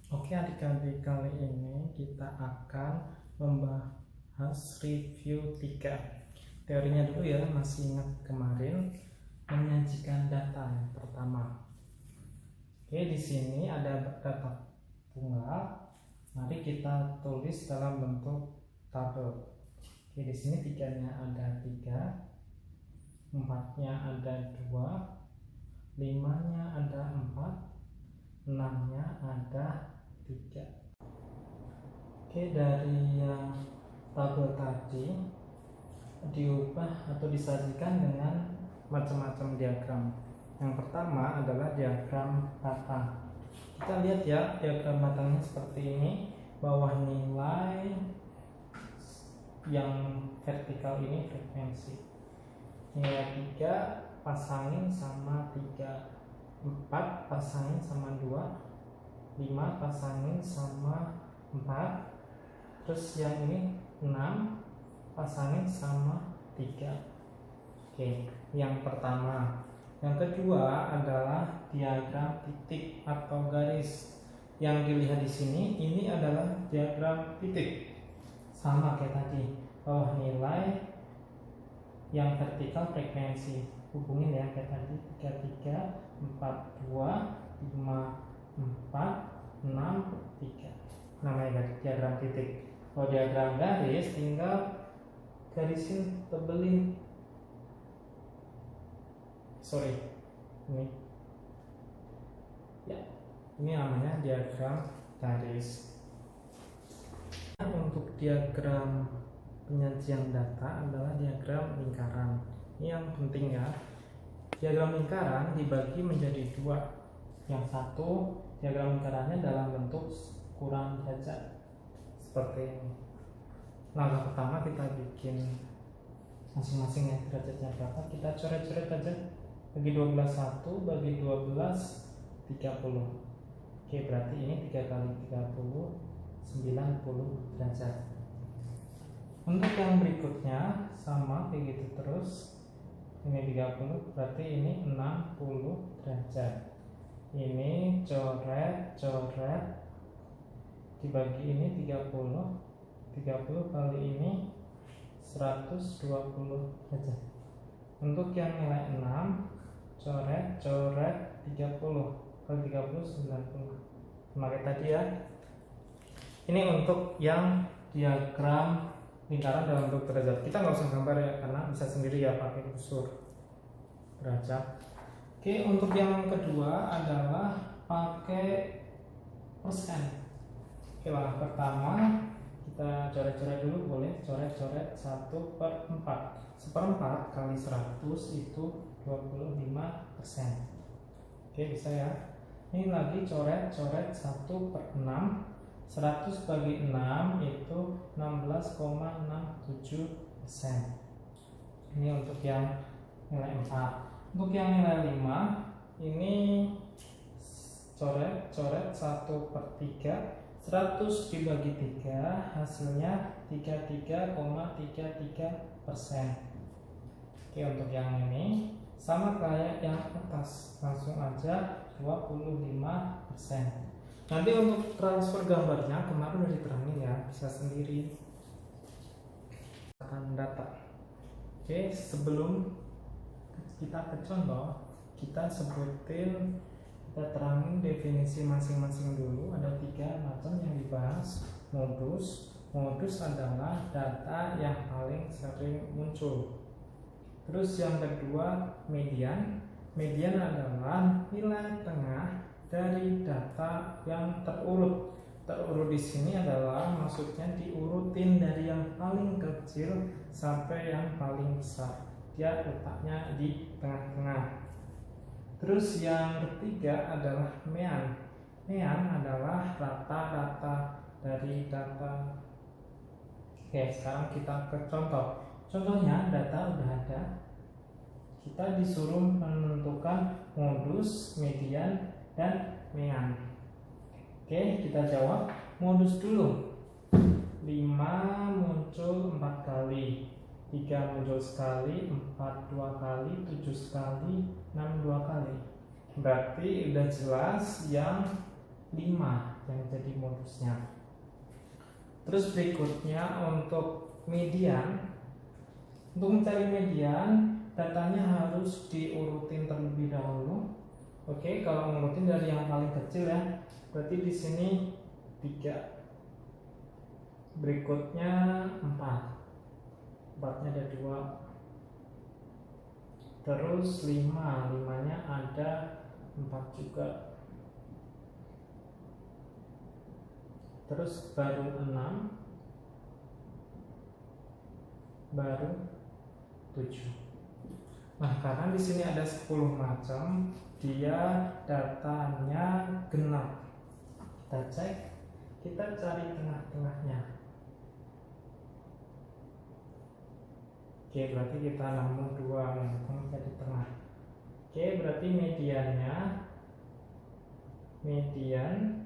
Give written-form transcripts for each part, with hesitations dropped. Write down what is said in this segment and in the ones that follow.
Oke adik-adik, kali ini kita akan membahas review 3. Teorinya dulu ya, masih ingat kemarin menyajikan data yang pertama. Oke, di sini ada data tunggal. Mari kita tulis dalam bentuk tabel. Oke, di sini 3-nya ada 3, 4-nya ada 2, 5-nya ada 4, 6-nya ada 3. Oke, dari yang tabel tadi diubah atau disajikan dengan macam-macam diagram. Yang pertama adalah diagram batang. Kita lihat ya, diagram batangnya seperti ini. Bawah nilai yang vertikal ini frekuensi. Nilai 3 pasangin sama 3, 4 pasangin sama 2, 5 pasangin sama 4, terus yang ini 6 pasangin sama 3. Oke, yang pertama. Yang kedua adalah diagram titik atau garis. Yang dilihat di sini ini adalah diagram titik. Sama kayak tadi. Bawah nilai yang vertikal frekuensi. Hubungin ya kayak tadi, 33, 42, 5, 4, 6, 3. Namanya diagram titik. Kalau diagram garis tinggal garisin, tebelin. Ini ya, ini namanya diagram garis. Untuk diagram penyajian data adalah diagram lingkaran. Ini yang penting ya. Diagram lingkaran dibagi menjadi 2. Yang satu diagram lingkarannya dalam bentuk kurang derajat seperti ini. Langkah pertama kita bikin masing-masing ya, derajatnya berapa, kita coret-coret aja. Bagi 12 1, bagi 12 30. Oke, berarti ini 3 kali 30 90 derajat. Untuk yang berikutnya sama kayak gitu terus. Ini 30, berarti ini 60 derajat. Ini coret dibagi ini 30 kali ini 120 derajat. Untuk yang nilai 6 coret 30 kali 30 90. Pakai tadi ya. Ini untuk yang diagram lingkaran dalam bentuk derajat. Kita nggak usah gambar ya, karena bisa sendiri ya pakai kursor derajat. Oke, untuk yang kedua adalah pakai persen. Oke, langkah pertama kita coret-coret dulu, boleh coret-coret 1/4. 1/4 kali 100 itu 25%. Oke, bisa ya. Ini lagi coret-coret 1/6. 100 bagi 6 itu 16,67%. Ini untuk yang nilai 4. Untuk yang nilai 5 ini coret-coret 1/3. 100 dibagi 3 hasilnya 33,33%. Oke, untuk yang ini sama kayak yang atas, langsung aja 25%. Nanti untuk transfer gambarnya kemarin udah diterangin ya, bisa sendiri akan data. Oke, sebelum kita ke contoh, kita sebutin, kita terangin definisi masing-masing dulu. Ada 3 macam yang dibahas. Modus adalah data yang paling sering muncul. Terus yang kedua median adalah nilai tengah dari data yang terurut. Terurut di sini adalah maksudnya diurutin dari yang paling kecil sampai yang paling besar. Dia letaknya di tengah-tengah. Terus yang ketiga adalah mean. Mean adalah rata-rata dari data. Oke, sekarang kita ke contoh. Contohnya data udah ada. Kita disuruh menentukan modus, median, dan mean. Oke, kita jawab modus dulu. 5 muncul 4 kali, 3 muncul sekali, 4 2 kali, 7 sekali, 6 2 kali. Berarti udah jelas yang 5 yang jadi modusnya. Terus berikutnya untuk median. Untuk mencari median, datanya harus diurutin terlebih dahulu. Oke, kalau ngurutin dari yang paling kecil ya, berarti di sini 3. Berikutnya 4. 4-nya ada 2. Terus 5, 5-nya ada 4 juga. Terus baru 6, baru 7. Nah, karena di sini ada 10 macam, dia datanya genap. Kita cek, kita cari tengah-tengahnya. Oke, berarti kita nemu 2 yang ketemu di tengah. Oke, berarti median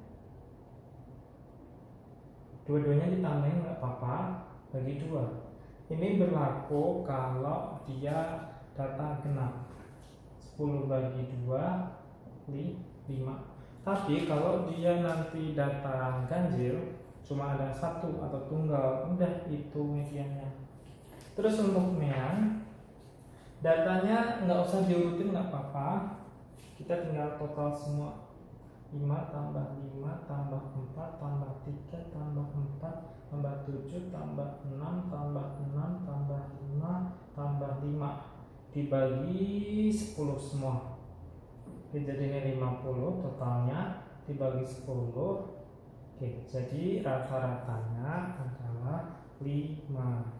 dua-duanya ditambahin nggak apa-apa, bagi 2. Ini berlaku kalau dia data genap. 10 bagi 2, 5. Tapi kalau dia nanti data ganjil, cuma ada 1 atau tunggal, udah itu mediannya. Terus untuk mean, datanya nggak usah diurutin, nggak apa-apa. Kita tinggal total semua. 5 tambah 5 tambah 4 tambah 3 tambah 4 tambah 7 tambah 6 tambah 6 tambah 5 tambah 5 dibagi 10 semua. Oke, jadi ini 50 totalnya dibagi 10. Oke, jadi rata-ratanya adalah 5.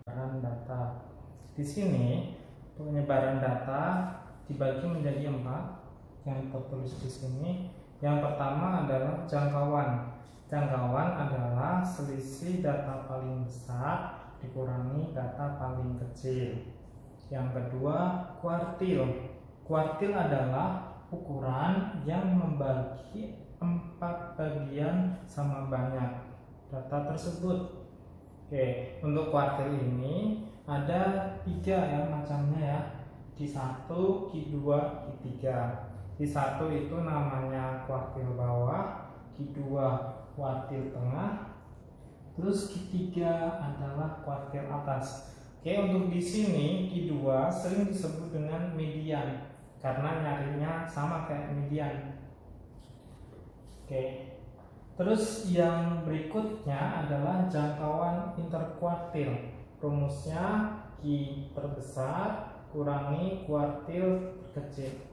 Penyebaran data. Di sini penyebaran data dibagi menjadi 4 yang tertulis di sini. Yang pertama adalah jangkauan. Jangkauan adalah selisih data paling besar dikurangi data paling kecil. Yang kedua, kuartil. Kuartil adalah ukuran yang membagi 4 bagian sama banyak data tersebut. Oke, untuk kuartil ini ada 3 ya macamnya ya. Q1, Q2, Q3. Q1 itu namanya kuartil bawah, Q2 kuartil tengah, terus Q3 adalah kuartil atas. Oke, untuk di sini Q2 sering disebut dengan median karena nyarinya sama kayak median. Oke. Terus yang berikutnya adalah jangkauan interkuartil. Rumusnya Q terbesar kurangi kuartil terkecil.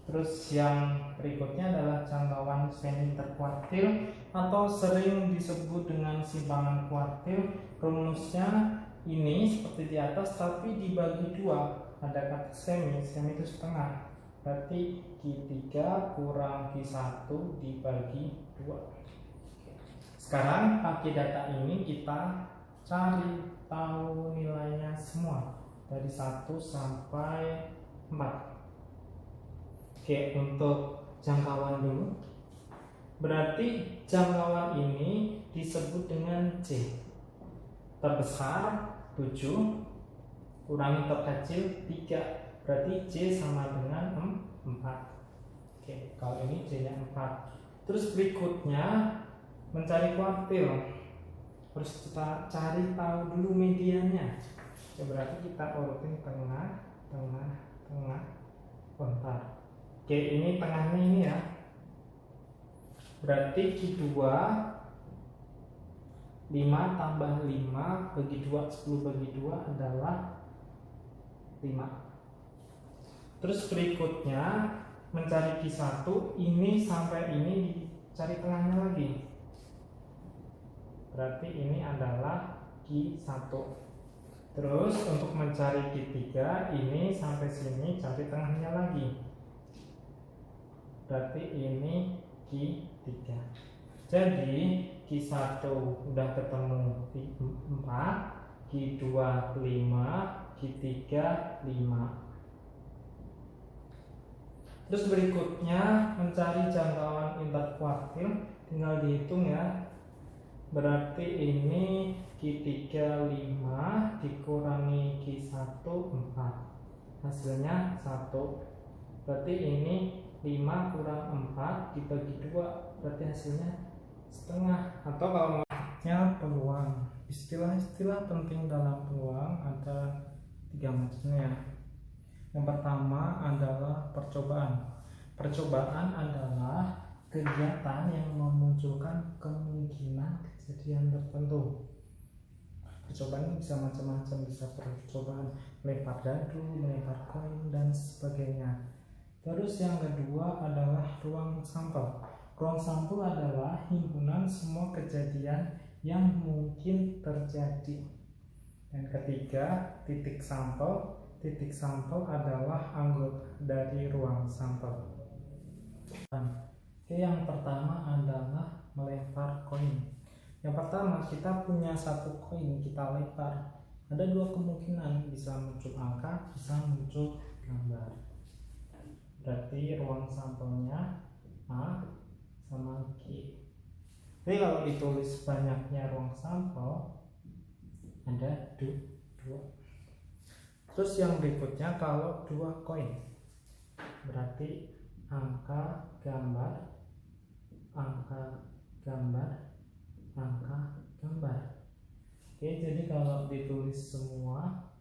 Terus yang berikutnya adalah jangkauan semi interkuartil atau sering disebut dengan simpangan kuartil. Rumusnya ini seperti di atas tapi dibagi 2. Ada kata semi itu setengah. Berarti Q3 kurang Q1 dibagi 2. Sekarang pakai data ini kita cari tahu nilainya semua dari 1 sampai 4. Oke, untuk jangkauan dulu. Berarti jangkauan ini disebut dengan C. Terbesar 7 kurangi terkecil 3. Berarti C sama dengan 4. Oke, kalau ini C nya 4. Terus berikutnya mencari kuartil. Terus kita cari tahu dulu mediannya. Ya, berarti kita urutin tengah. Bentar. Oke, ini tengahnya ini ya. Berarti Q2 5 tambah 5 bagi 2, 10 bagi 2 adalah 5. Terus berikutnya mencari Q1, ini sampai ini dicari tengahnya lagi. Berarti ini adalah Q1. Terus untuk mencari Q3, ini sampai sini cari tengahnya lagi. Berarti ini Q3. Jadi Q1 udah ketemu 4, Q2 5, Q3 5. Terus berikutnya mencari jangkauan interkuartil, tinggal dihitung ya. Berarti ini Q3 5 dikurangi Q1 4. hasilnya 1. Berarti ini 5 kurang 4 dibagi 2, berarti hasilnya setengah. Atau kalau maunya peluang, istilah-istilah penting dalam peluang ada 3 macamnya. Yang pertama adalah percobaan. Percobaan adalah kegiatan yang memunculkan kemungkinan kejadian tertentu. Percobaan bisa macam-macam, bisa percobaan melempar dadu, melempar koin, dan sebagainya. Terus yang kedua adalah ruang sampel. Ruang sampel adalah himpunan semua kejadian yang mungkin terjadi. Dan ketiga, titik sampel. Titik sampel adalah anggota dari ruang sampel. Oke, yang pertama adalah melempar koin. Yang pertama, kita punya 1 koin, kita lempar. Ada 2 kemungkinan, bisa muncul angka, bisa muncul gambar. Berarti ruang sampelnya A sama G. Jadi kalau ditulis banyaknya ruang sampel ada 2. Terus yang berikutnya kalau 2 koin, berarti angka gambar, angka gambar, angka gambar. Oke, jadi kalau ditulis semua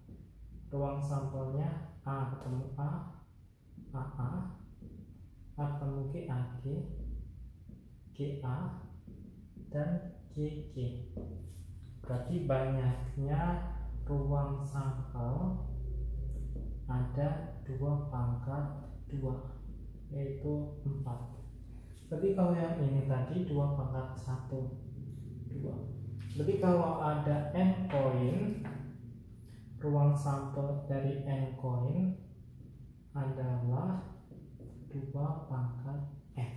ruang sampelnya A ketemu A, AA, A ketemu G, AG, GA, dan GG. Berarti banyaknya ruang sampel ada 2 pangkat 2, yaitu 4. Berarti kalau yang ini tadi 2 pangkat 1, 2. Berarti kalau ada n koin, ruang sampel dari n koin adalah 2 pangkat n.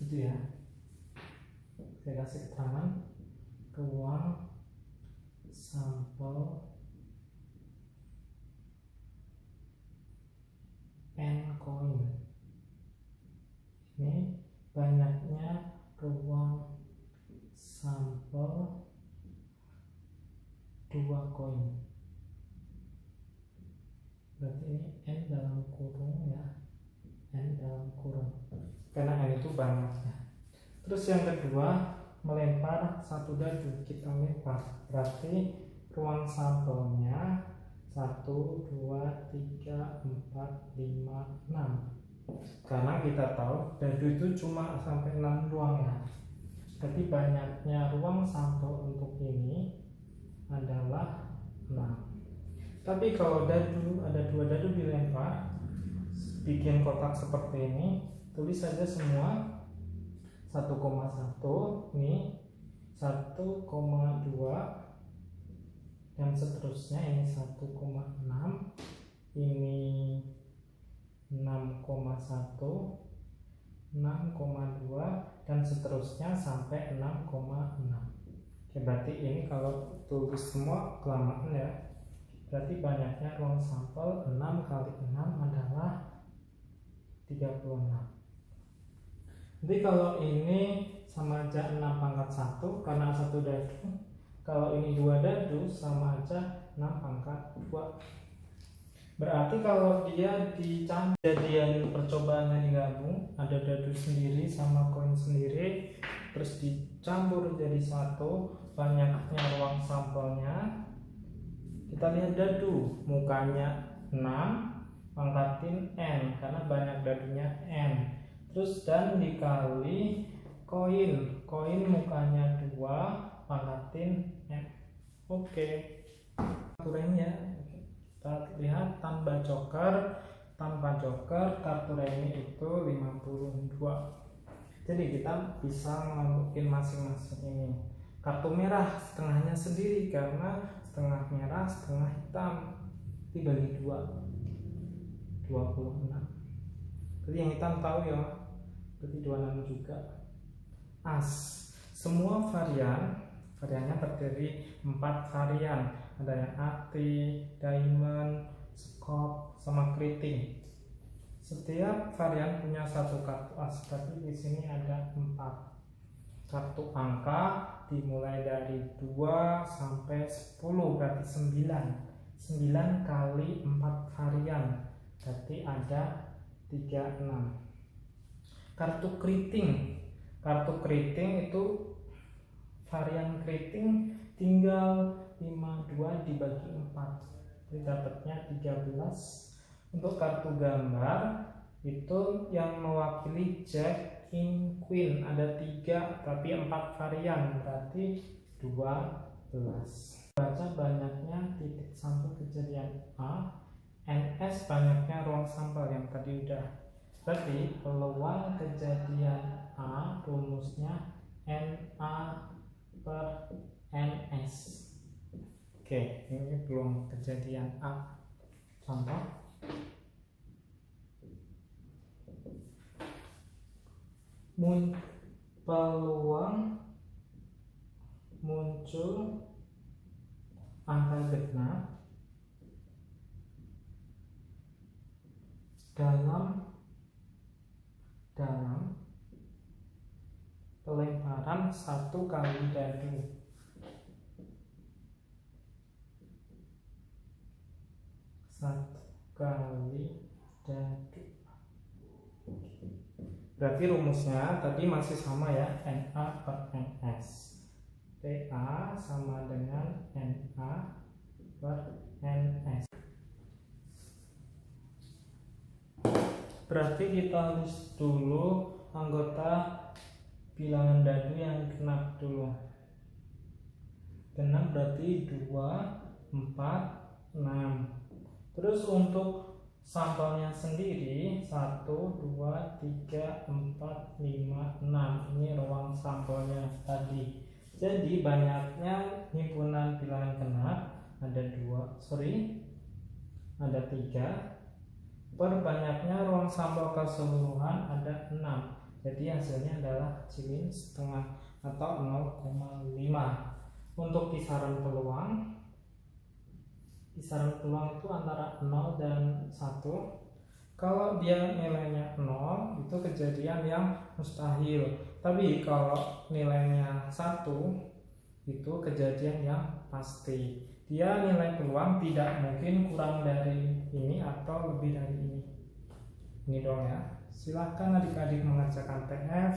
Gitu ya. Saya kasih keterangan ruang sampel n koin. Ini banyaknya ruang sampel 2 koin. Berarti ini n dalam kurung ya, n dalam kurung, karena n itu banyaknya. Terus yang kedua, melempar 1 dadu, kita lempar. Berarti ruang sampelnya 1, 2, 3, 4, 5, 6. Karena kita tahu dadu itu cuma sampai 6 doang ya. Jadi banyaknya ruang sampel untuk ini adalah 6. Tapi kalau dadu, ada 2 dadu dilempar, bikin kotak seperti ini, tulis saja semua 1,1, ini 1,2, dan seterusnya. Ini 1,6, ini 6,1, 6,2, dan seterusnya sampai 6,6. Oke, berarti ini kalau tulis semua kelamaan ya. Berarti banyaknya ruang sampel 6 kali 6 adalah 36. Jadi kalau ini sama aja 6 pangkat 1 karena 1 dadu. Kalau ini 2 dadu sama aja 6 pangkat 2. Berarti kalau dia dicampur, jadian percobaannya digabung, ada dadu sendiri sama koin sendiri, terus dicampur jadi 1, banyaknya ruang sampelnya. Kita lihat dadu, mukanya 6, pangkatin n karena banyak dadunya n. Terus dan dikali koin, koin mukanya 2, pangkatin n. Oke, aturannya kita lihat tanpa joker kartu remi itu 52. Jadi kita bisa ngelompokin masing-masing ini. Kartu merah setengahnya sendiri karena setengah merah setengah hitam, dibagi 2, 26. Jadi yang hitam tahu ya, berarti 26 juga. As, semua variannya terdiri 4 varian. Ada yang ati, diamond, skop, sama keriting. Setiap varian punya 1 kartu as, tapi di sini ada 4. Kartu angka dimulai dari 2 sampai 10, berarti 9. 9 kali 4 varian, berarti ada 36. Kartu keriting itu varian keriting tinggal 52 dibagi 4, jadi dapatnya 13. Untuk kartu gambar itu yang mewakili Jack, King, Queen ada 3 tapi 4 varian, berarti 12. Baca banyaknya titik sampul kejadian A, NS banyaknya ruang sampel yang tadi udah. Berarti peluang kejadian A rumusnya NA per NS. Oke, ini peluang kejadian A. Contoh, peluang muncul angka genap dalam pelebaran 1 kali dadu. Berarti rumusnya tadi masih sama ya, NA per NS. PA sama dengan NA per NS. Berarti kita list dulu anggota bilangan dadu yang genap dulu. Genap berarti 2, 4, 6. Terus untuk sampelnya sendiri 1, 2, 3, 4, 5, 6. Ini ruang sampelnya tadi. Jadi banyaknya himpunan bilangan genap ada 3. Per banyaknya ruang sampel keseluruhan ada 6. Jadi hasilnya adalah kecilin setengah atau 0,5. Untuk kisaran peluang itu antara 0 dan 1. Kalau dia nilainya 0 itu kejadian yang mustahil. Tapi kalau nilainya 1 itu kejadian yang pasti. Dia nilai peluang tidak mungkin kurang dari ini atau lebih dari ini. Ini dong ya. Silahkan adik-adik mengerjakan PF